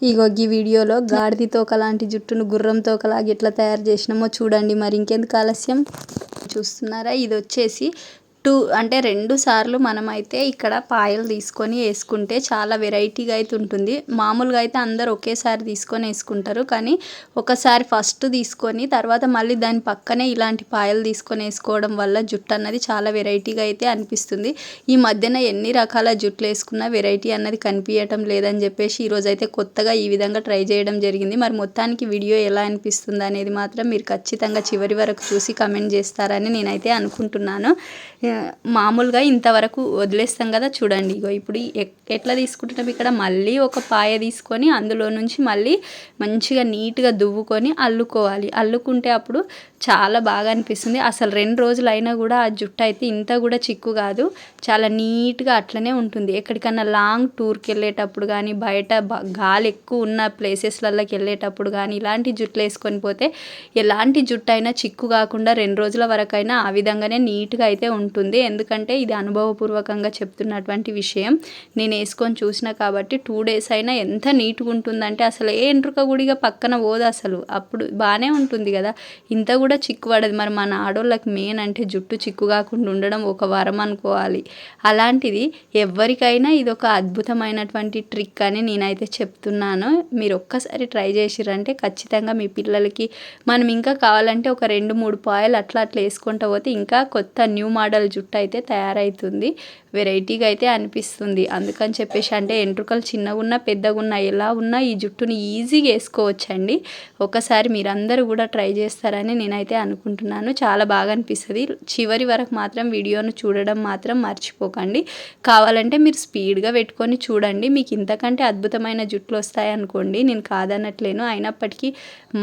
ఇగో ఈ వీడియోలో గాడిద తోక లాంటి జుట్టును గుర్రం తోకలాగా ఎట్లా తయారు చేసినామో చూడండి. మరి ఇంకెందుకు ఆలస్యం, చూస్తున్నారా? ఇది వచ్చేసి అంటే 2 సార్లు మనమైతే ఇక్కడ పాయలు తీసుకొని వేసుకుంటే చాలా వెరైటీగా అయితే ఉంటుంది. మామూలుగా అయితే అందరు ఒకేసారి తీసుకొని వేసుకుంటారు, కానీ ఒకసారి ఫస్ట్ తీసుకొని తర్వాత మళ్ళీ దాని పక్కనే ఇలాంటి పాయలు తీసుకొని వేసుకోవడం వల్ల జుట్టు అన్నది చాలా వెరైటీగా అయితే అనిపిస్తుంది. ఈ మధ్యన ఎన్ని రకాల జుట్లు వేసుకున్నా వెరైటీ అన్నది కనిపించటం లేదని చెప్పేసి ఈరోజు అయితే కొత్తగా ఈ విధంగా ట్రై చేయడం జరిగింది. మరి మొత్తానికి వీడియో ఎలా అనిపిస్తుంది అనేది మాత్రం మీరు ఖచ్చితంగా చివరి వరకు చూసి కమెంట్ చేస్తారని నేనైతే అనుకుంటున్నాను. మామూలుగా ఇంతవరకు వదిలేస్తాం కదా, చూడండి. ఇగో ఇప్పుడు ఎట్లా తీసుకుంటున్నాం, ఇక్కడ మళ్ళీ ఒక పాయ తీసుకొని అందులో నుంచి మళ్ళీ మంచిగా నీట్గా దువ్వుకొని అల్లుకోవాలి. అల్లుకుంటే అప్పుడు చాలా బాగా అనిపిస్తుంది. అసలు 2 రోజులు అయినా కూడా ఆ జుట్టు అయితే ఇంత కూడా చిక్కు కాదు, చాలా నీట్గా అట్లనే ఉంటుంది. ఎక్కడికన్నా లాంగ్ టూర్కి వెళ్ళేటప్పుడు కానీ, బయట గాలి ఎక్కువ ఉన్న ప్లేసెస్లలోకి వెళ్ళేటప్పుడు కానీ ఇలాంటి జుట్లు వేసుకొని పోతే ఎలాంటి జుట్టు అయినా చిక్కు కాకుండా 2 రోజుల వరకైనా ఆ విధంగానే నీట్గా అయితే ఉంటుంది. ఎందుకంటే ఇది అనుభవపూర్వకంగా చెప్తున్నటువంటి విషయం. నేను వేసుకొని చూసిన కాబట్టి 2 డేస్ అయినా ఎంత నీట్గా ఉంటుందంటే అసలు ఏ ఎంట్రుక గుడిగా పక్కన పోదు. అసలు అప్పుడు బాగానే ఉంటుంది కదా, ఇంత కూడా చిక్కు పడదు. మరి మన ఆడోళ్ళకి మెయిన్ అంటే జుట్టు చిక్కు కాకుండా ఉండడం ఒక వరం అనుకోవాలి. అలాంటిది ఎవరికైనా ఇది ఒక అద్భుతమైనటువంటి ట్రిక్ అని నేనైతే చెప్తున్నాను. మీరు ఒక్కసారి ట్రై చేసిరంటే ఖచ్చితంగా మీ పిల్లలకి, మనం ఇంకా కావాలంటే ఒక 2-3 పాయలు అట్లా వేసుకుంటూ పోతే ఇంకా కొత్త న్యూ మోడల్ జుట్టు అయితే తయారవుతుంది. వెరైటీగా అయితే అనిపిస్తుంది. అందుకని చెప్పేసి అంటే ఎంట్రుకలు చిన్నగా ఉన్నా పెద్దగా ఉన్నా ఎలా ఉన్నా ఈ జుట్టుని ఈజీగా వేసుకోవచ్చండి. ఒకసారి మీరందరూ కూడా ట్రై చేస్తారని నేనైతే అనుకుంటున్నాను. చాలా బాగా అనిపిస్తుంది. చివరి వరకు మాత్రం వీడియోను చూడడం మాత్రం మర్చిపోకండి. కావాలంటే మీరు స్పీడ్గా పెట్టుకొని చూడండి, మీకు ఇంతకంటే అద్భుతమైన జుట్లు వస్తాయనుకోండి, నేను కాదనట్లేను. అయినప్పటికీ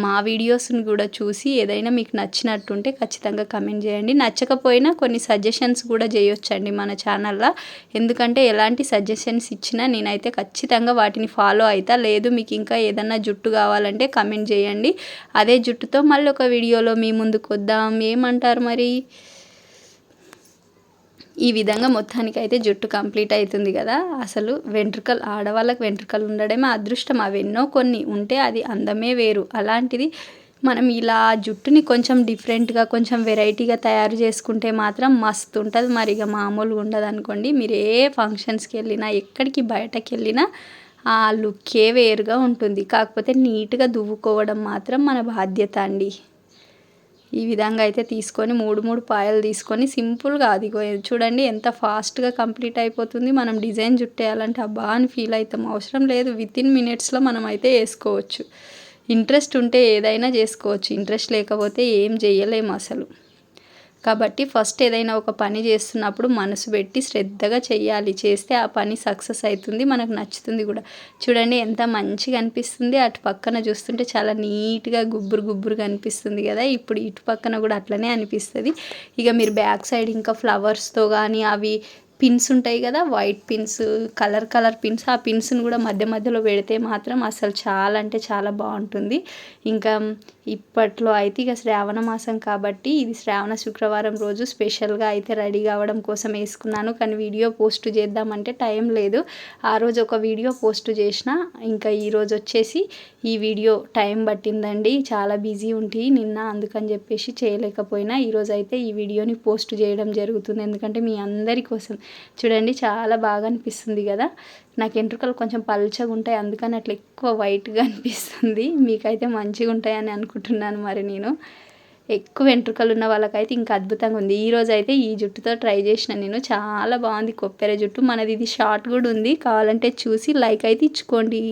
మా వీడియోస్ని కూడా చూసి ఏదైనా మీకు నచ్చినట్టుంటే ఖచ్చితంగా కమెంట్ చేయండి. నచ్చకపోయినా కొన్ని సజెషన్స్ కూడా చేయొచ్చండి మన ఛానల్లో. ఎందుకంటే ఎలాంటి సజెషన్స్ ఇచ్చినా నేనైతే ఖచ్చితంగా వాటిని ఫాలో అవుతా. లేదు మీకు ఇంకా ఏదన్నా జుట్టు కావాలంటే కమెంట్ చేయండి. అదే జుట్టుతో మళ్ళీ ఒక వీడియోలో మీ ముందుకు వద్దాం. ఏమంటారు మరి? ఈ విధంగా మొత్తానికి అయితే జుట్టు కంప్లీట్ అవుతుంది కదా. అసలు వెంట్రుకలు, ఆడవాళ్ళకి వెంట్రుకలు ఉండడమే అదృష్టం. అవెన్నో కొన్ని ఉంటే అది అందమే వేరు. అలాంటిది మనం ఇలా జుట్టుని కొంచెం డిఫరెంట్గా, కొంచెం వెరైటీగా తయారు చేసుకుంటే మాత్రం మస్తు ఉంటుంది. మరి ఇక మామూలుగా ఉండదు అనుకోండి. మీరు ఏ ఫంక్షన్స్కి వెళ్ళినా, ఎక్కడికి బయటకు వెళ్ళినా ఆ లుక్కే వేరుగా ఉంటుంది. కాకపోతే నీట్గా దువ్వుకోవడం మాత్రం మన బాధ్యత అండి. ఈ విధంగా అయితే తీసుకొని 3 పాయలు తీసుకొని సింపుల్గా, అది చూడండి ఎంత ఫాస్ట్గా కంప్లీట్ అయిపోతుంది. మనం డిజైన్ జుట్టేయాలంటే అబ్బా అని ఫీల్ అవుతాం. అవసరం లేదు, వితిన్ మినిట్స్లో మనం అయితే వేసుకోవచ్చు. ఇంట్రెస్ట్ ఉంటే ఏదైనా చేసుకోవచ్చు, ఇంట్రెస్ట్ లేకపోతే ఏం చేయలేము అసలు. కాబట్టి ఫస్ట్ ఏదైనా ఒక పని చేస్తున్నప్పుడు మనసు పెట్టి శ్రద్ధగా చేయాలి. చేస్తే ఆ పని సక్సెస్ అవుతుంది, మనకు నచ్చుతుంది కూడా. చూడండి ఎంత మంచిగా అనిపిస్తుంది. అటు పక్కన చూస్తుంటే చాలా నీట్గా గుబ్బురుగా అనిపిస్తుంది కదా. ఇప్పుడు ఇటు పక్కన కూడా అట్లనే అనిపిస్తుంది. ఇక మీరు బ్యాక్ సైడ్ ఇంకా ఫ్లవర్స్తో కానీ, అవి పిన్స్ ఉంటాయి కదా, వైట్ పిన్స్, కలర్ పిన్స్, ఆ పిన్స్ని కూడా మధ్యలో పెడితే మాత్రం అసలు చాలా అంటే చాలా బాగుంటుంది. ఇంకా ఇప్పట్లో అయితే ఇక శ్రావణ మాసం కాబట్టి ఇది శ్రావణ శుక్రవారం రోజు స్పెషల్గా అయితే రెడీ కావడం కోసం వేసుకున్నాను. కానీ వీడియో పోస్ట్ చేద్దామంటే టైం లేదు. ఆ రోజు ఒక వీడియో పోస్ట్ చేసిన, ఇంకా ఈరోజు వచ్చేసి ఈ వీడియో టైం పట్టిందండి. చాలా బిజీ ఉంటే నిన్న, అందుకని చెప్పేసి చేయలేకపోయినా. ఈరోజు అయితే ఈ వీడియోని పోస్ట్ చేయడం జరుగుతుంది. ఎందుకంటే మీ అందరి కోసం. చూడండి చాలా బాగా అనిపిస్తుంది కదా. నాకు వెంట్రుకలు కొంచెం పల్చగా ఉంటాయి, అందుకని అట్లా ఎక్కువ వైట్గా అనిపిస్తుంది. మీకైతే మంచిగా ఉంటాయని అనుకుంటున్నాను. మరి నేను ఎక్కువ వెంట్రుకలు ఉన్న వాళ్ళకైతే ఇంకా అద్భుతంగా ఉంది. ఈరోజు అయితే ఈ జుట్టుతో ట్రై చేసిన నేను, చాలా బాగుంది. కొప్పెర జుట్టు మనది, ఇది షార్ట్ కూడా ఉంది. కావాలంటే చూసి లైక్ అయితే ఇచ్చుకోండి.